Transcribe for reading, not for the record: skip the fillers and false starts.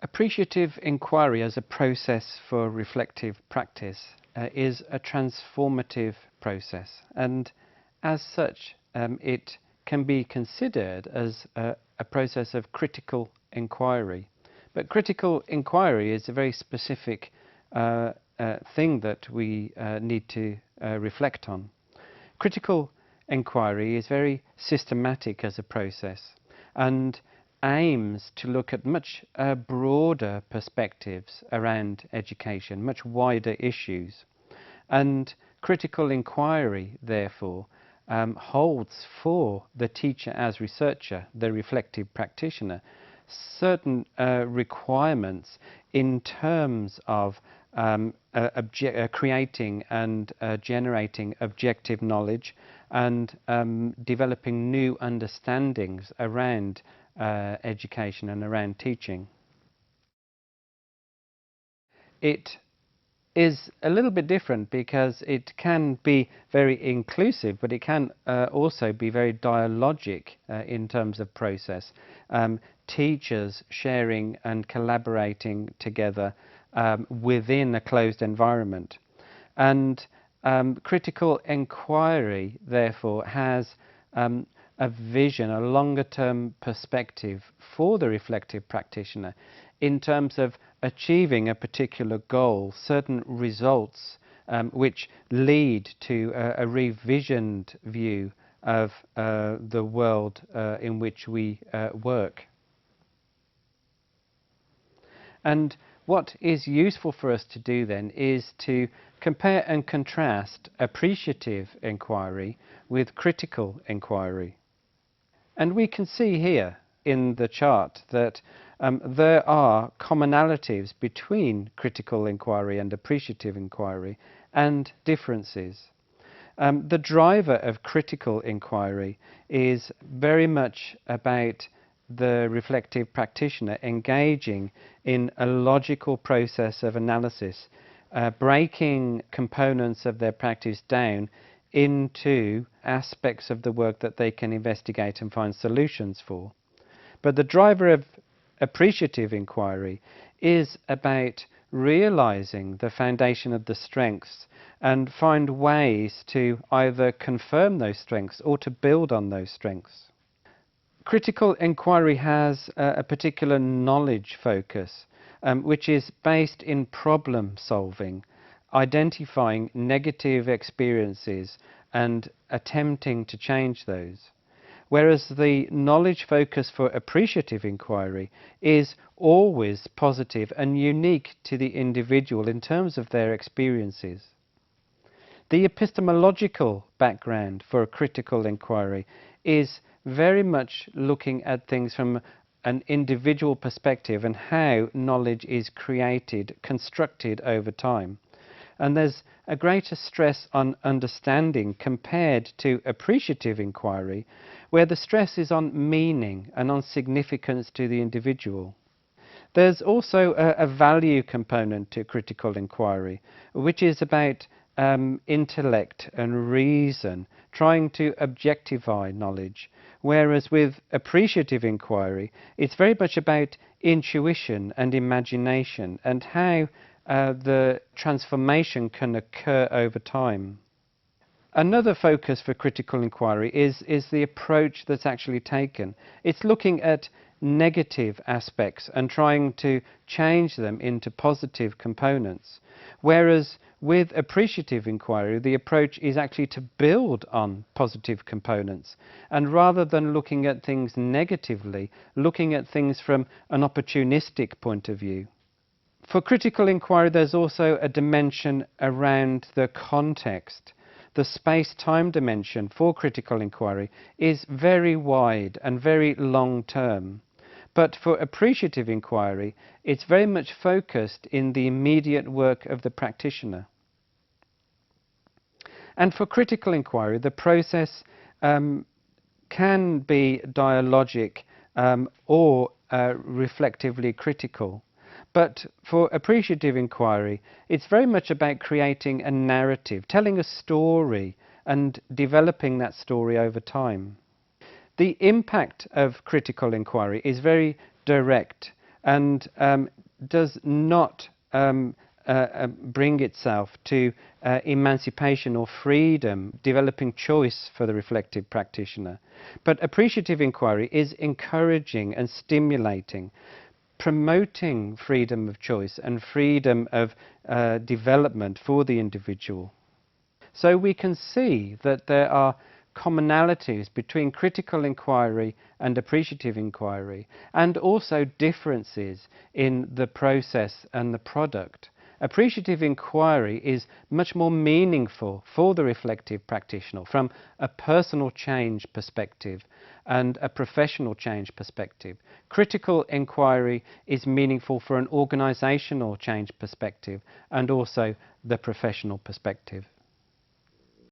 Appreciative inquiry as a process for reflective practice is a transformative process, and as such it can be considered as a process of critical inquiry. But critical inquiry is a very specific thing that we need to reflect on. Critical inquiry is very systematic as a process and aims to look at much broader perspectives around education, much wider issues. And critical inquiry, therefore, holds for the teacher as researcher, the reflective practitioner, certain requirements in terms of creating and generating objective knowledge and developing new understandings around education and around teaching. It is a little bit different because it can be very inclusive, but it can also be very dialogic in terms of process. Teachers sharing and collaborating together within a closed environment. And critical inquiry, therefore, has a vision, a longer-term perspective for the reflective practitioner in terms of achieving a particular goal, certain results which lead to a revisioned view of the world in which we work. And what is useful for us to do then is to compare and contrast appreciative inquiry with critical inquiry. And we can see here in the chart that there are commonalities between critical inquiry and appreciative inquiry and differences. The driver of critical inquiry is very much about the reflective practitioner engaging in a logical process of analysis, breaking components of their practice down into aspects of the work that they can investigate and find solutions for. But the driver of appreciative inquiry is about realizing the foundation of the strengths and find ways to either confirm those strengths or to build on those strengths. Critical inquiry has a particular knowledge focus, which is based in problem solving, identifying negative experiences and attempting to change those. Whereas the knowledge focus for appreciative inquiry is always positive and unique to the individual in terms of their experiences. The epistemological background for a critical inquiry is very much looking at things from an individual perspective and how knowledge is created, constructed over time. And there's a greater stress on understanding compared to appreciative inquiry, where the stress is on meaning and on significance to the individual. There's also a value component to critical inquiry, which is about intellect and reason, trying to objectify knowledge, whereas with appreciative inquiry, it's very much about intuition and imagination and how the transformation can occur over time. Another focus for critical inquiry is the approach that's actually taken. It's looking at negative aspects and trying to change them into positive components. Whereas with appreciative inquiry, the approach is actually to build on positive components. And rather than looking at things negatively, looking at things from an opportunistic point of view. For critical inquiry, there's also a dimension around the context. The space-time dimension for critical inquiry is very wide and very long-term. But for appreciative inquiry, it's very much focused in the immediate work of the practitioner. And for critical inquiry, the process can be dialogic or reflectively critical. But for appreciative inquiry, it's very much about creating a narrative, telling a story and developing that story over time. The impact of critical inquiry is very direct and does not bring itself to emancipation or freedom, developing choice for the reflective practitioner. But appreciative inquiry is encouraging and stimulating, promoting freedom of choice and freedom of development for the individual. So we can see that there are commonalities between critical inquiry and appreciative inquiry, and also differences in the process and the product. Appreciative inquiry is much more meaningful for the reflective practitioner from a personal change perspective and a professional change perspective. Critical inquiry is meaningful for an organisational change perspective and also the professional perspective.